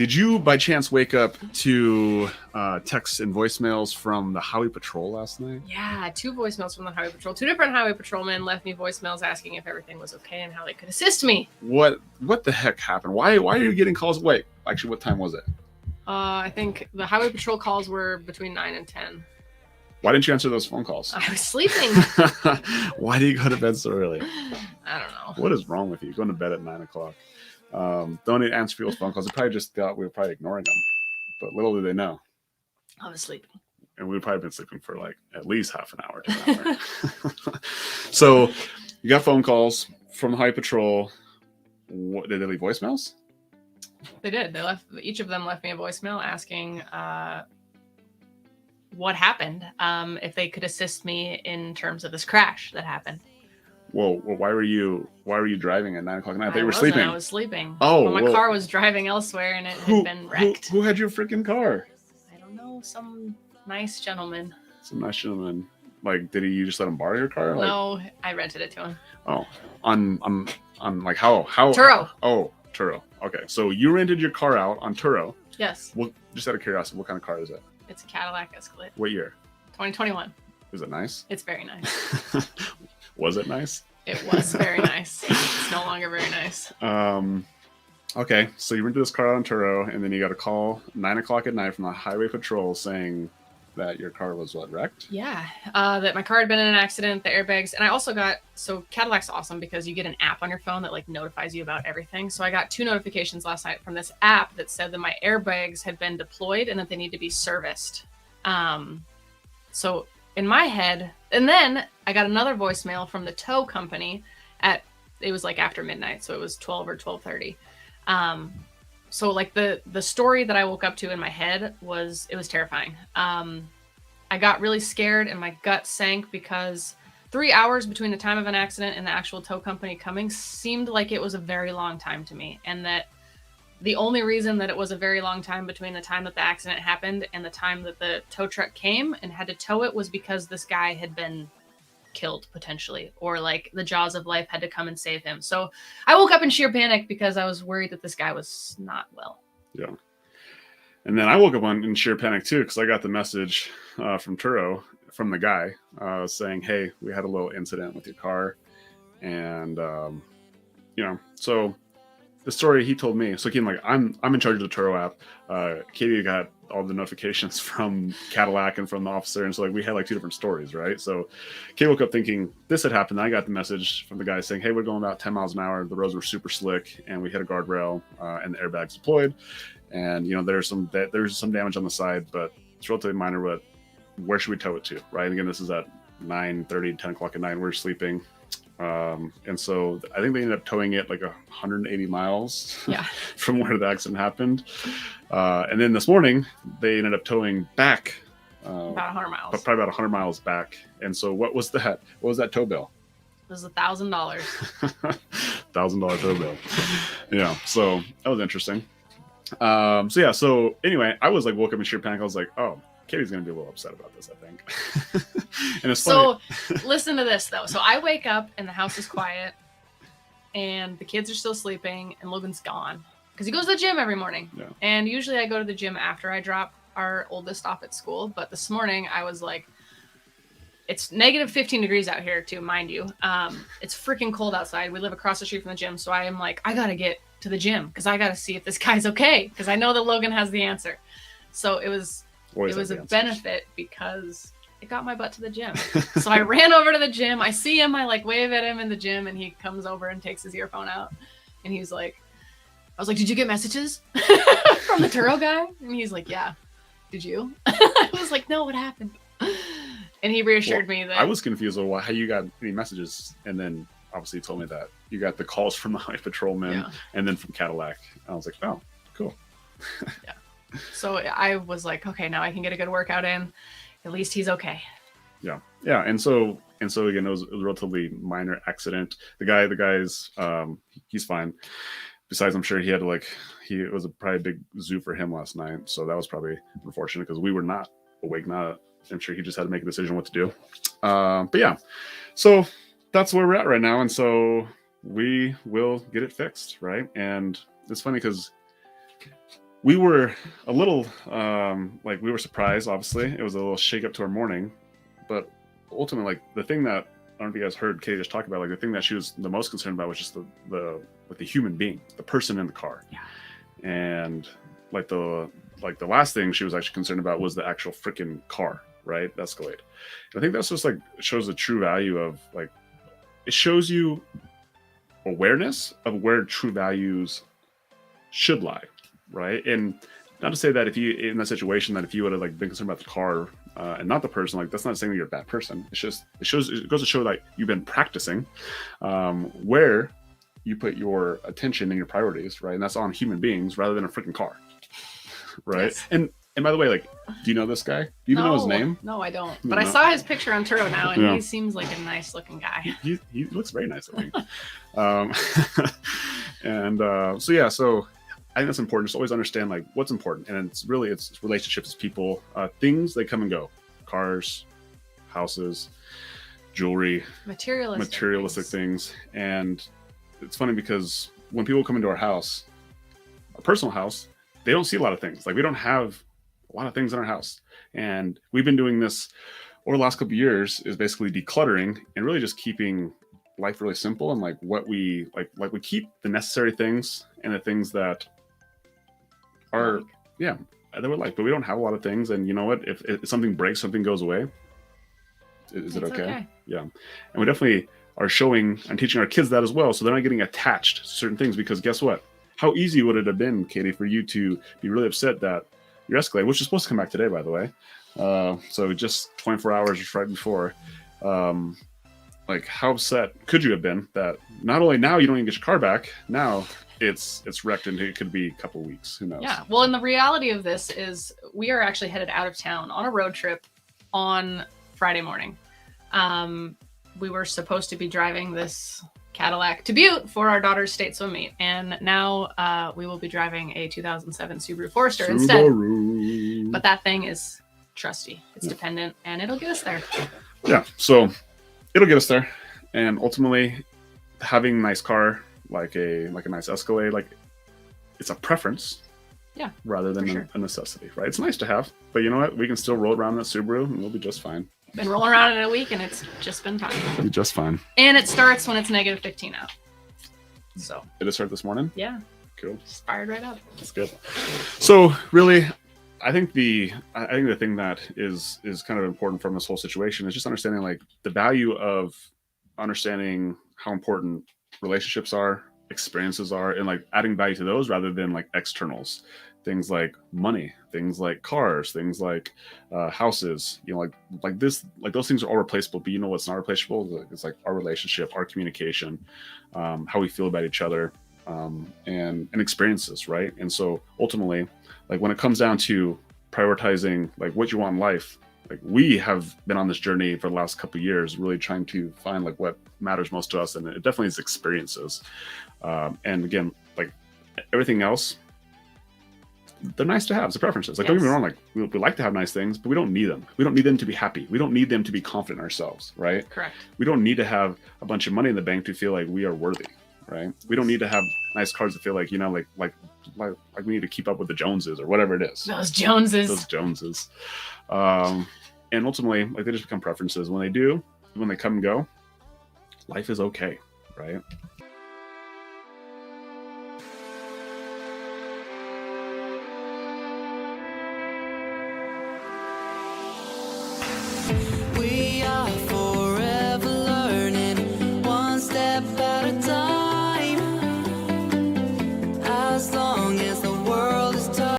Did you by chance wake up to texts and voicemails from the Highway Patrol last night? Yeah, 2 voicemails from the Highway Patrol. 2 different Highway Patrolmen left me voicemails asking if everything was okay and how they could assist me. What the heck happened? Why are you getting calls? Wait, actually, what time was it? I think the Highway Patrol calls were between 9 and 10. Why didn't you answer those phone calls? I was sleeping. Why do you go to bed so early? I don't know. What is wrong with you? Going to bed at 9 o'clock. Don't answer people's phone calls. They probably just thought we were probably ignoring them. But little did they know. I was sleeping. And we've probably been sleeping for like at least half an hour to an hour. So you got phone calls from the Highway Patrol. What, did they leave voicemails? They did. Each of them left me a voicemail asking what happened, if they could assist me in terms of this crash that happened. Well, why were you driving at 9 o'clock at night? They were sleeping. I was sleeping. Oh, well, my car was driving elsewhere and it had been wrecked. Who had your freaking car? I don't know. Some nice gentleman. Like, did you just let him borrow your car? No, I rented it to him. Oh, on like how? Turo. Oh, Turo. Okay, so you rented your car out on Turo. Yes. Well, just out of curiosity, what kind of car is it? It's a Cadillac Escalade. What year? 2021. Is it nice? It's very nice. Was it nice? It was very nice. It's no longer very nice. Okay, so you rented this car out on Turo, and then you got a call 9 o'clock at night from the Highway Patrol saying that your car was wrecked? Yeah, that my car had been in an accident, the airbags, and I also got, so Cadillac's awesome because you get an app on your phone that like notifies you about everything. So I got 2 notifications last night from this app that said that my airbags had been deployed and that they need to be serviced. So in my head, and then I got another voicemail from the tow company it was like after midnight, so it was 12 or 12:30. So like the story that I woke up to in my head it was terrifying. I got really scared and my gut sank because 3 hours between the time of an accident and the actual tow company coming seemed like it was a very long time to me. And that the only reason that it was a very long time between the time that the accident happened and the time that the tow truck came and had to tow it was because this guy had been killed potentially, or like the jaws of life had to come and save him. So I woke up in sheer panic because I was worried that this guy was not well. Yeah. And then I woke up in sheer panic too, because I got the message from Turo, from the guy saying, hey, we had a little incident with your car. And, so the story he told me, so Keaton, like I'm in charge of the Turo app. Katie got all the notifications from Cadillac and from the officer, and so like we had like 2 different stories, right? So Katie woke up thinking this had happened. I got the message from the guy saying, hey, we're going about 10 miles an hour. The roads were super slick and we hit a guardrail and the airbags deployed. And there's some damage on the side, but it's relatively minor. But where should we tow it to, right? And again, this is at 9:30, 10 o'clock at night. We're sleeping. And so I think they ended up towing it like 180 miles from where the accident happened. And then this morning they ended up towing back about 100 miles, but probably about 100 miles back. And so what was that tow bill? It was $1,000. $1,000 tow bill. Yeah. So that was interesting. So anyway, I was like, woke up in sheer panic. I was like, oh, Katie's going to be a little upset about this, I think. And it's funny. So listen to this though. So I wake up and the house is quiet and the kids are still sleeping and Logan's gone because he goes to the gym every morning. Yeah. And usually I go to the gym after I drop our oldest off at school. But this morning I was like, it's negative 15 degrees out here too, mind you. It's freaking cold outside. We live across the street from the gym. So I am like, I got to get to the gym because I got to see if this guy's okay. Because I know that Logan has the answer. So it was a benefit because it got my butt to the gym. So I ran over to the gym. I see him. I like wave at him in the gym and he comes over and takes his earphone out. And he's like, I was like, did you get messages from the Turo guy? And he's like, yeah. Did you? I was like, no, what happened? And he reassured me that I was confused on how you got any messages. And then obviously told me that you got the calls from the Highway Patrolman and then from Cadillac. And I was like, oh, cool. Yeah. So I was like, okay, now I can get a good workout in. At least he's okay. Yeah. Yeah. And so again, it was a relatively minor accident. The guy's he's fine. Besides, I'm sure he had to it was probably a big zoo for him last night. So that was probably unfortunate because we were not awake. I'm sure he just had to make a decision what to do. But yeah, so that's where we're at right now. And so we will get it fixed. Right. And it's funny because we were a little like we were surprised. Obviously, it was a little shake up to our morning, but ultimately, like the thing that I don't know if you guys heard Katie just talk about, like the thing that she was the most concerned about was just the human being, the person in the car, and like the last thing she was actually concerned about was the actual freaking car, right? The Escalade. And I think that's just like shows the true value of like it shows you awareness of where true values should lie, right? And not to say that if you in that situation that if you would have like been concerned about the car and not the person, like that's not saying that you're a bad person. It's just it goes to show that you've been practicing where you put your attention and your priorities, right? And that's on human beings rather than a freaking car, right? Yes. And by the way, like, do you know this guy? Do you even know his name? No, I don't. But I saw his picture on Turo now, and he seems like a nice looking guy. He looks very nice looking. So yeah, so I think that's important. Just always understand like what's important, and it's relationships, people, things they come and go, cars, houses, jewelry, materialistic things. And it's funny because when people come into our house, a personal house, they don't see a lot of things. Like we don't have a lot of things in our house, and we've been doing this over the last couple of years is basically decluttering and really just keeping life really simple and like what we like we keep the necessary things and the things that are that we like, but we don't have a lot of things. And you know what, if something breaks, something goes away, is it okay? Yeah. And we definitely are showing and teaching our kids that as well, so they're not getting attached to certain things. Because guess what, how easy would it have been, Katie, for you to be really upset that your Escalade, which is supposed to come back today, by the way, so just 24 hours just right before, like how upset could you have been that not only now you don't even get your car back, now it's wrecked and it could be a couple weeks, who knows? Yeah. Well, and the reality of this is we are actually headed out of town on a road trip on Friday morning. We were supposed to be driving this Cadillac to Butte for our daughter's state swim meet, and now we will be driving a 2007 Subaru Forester instead. But that thing is trusty, it's dependent, and it'll get us there. Yeah, so it'll get us there, and ultimately having a nice car like a nice Escalade, like it's a preference, rather than a necessity, right? It's nice to have, but you know what, we can still roll around in a Subaru and we'll be just fine. Been rolling around in a week and it's just been fine. Be just fine. And it starts when it's negative 15 out. So did it start this morning? Yeah. Cool. Just fired right up. That's good. So really, I think the thing that is kind of important from this whole situation is just understanding like the value of understanding how important relationships are, experiences are, and like adding value to those rather than like externals. Things like money, things like cars, things like houses, you know, like this, like those things are all replaceable. But you know what's not replaceable? It's like our relationship, our communication, how we feel about each other, and experiences, right? And so ultimately, like when it comes down to prioritizing like what you want in life, like we have been on this journey for the last couple of years, really trying to find like what matters most to us, and it definitely is experiences. And again, like everything else, they're nice to have. It's preferences. Like, don't get me wrong, like we like to have nice things, but we don't need them. We don't need them to be happy. We don't need them to be confident in ourselves, right? Correct. We don't need to have a bunch of money in the bank to feel like we are worthy, right? We don't need to have nice cars to feel like, you know, like we need to keep up with the Joneses or whatever it is. Those Joneses. And ultimately, like they just become preferences. When they come and go, life is okay, right?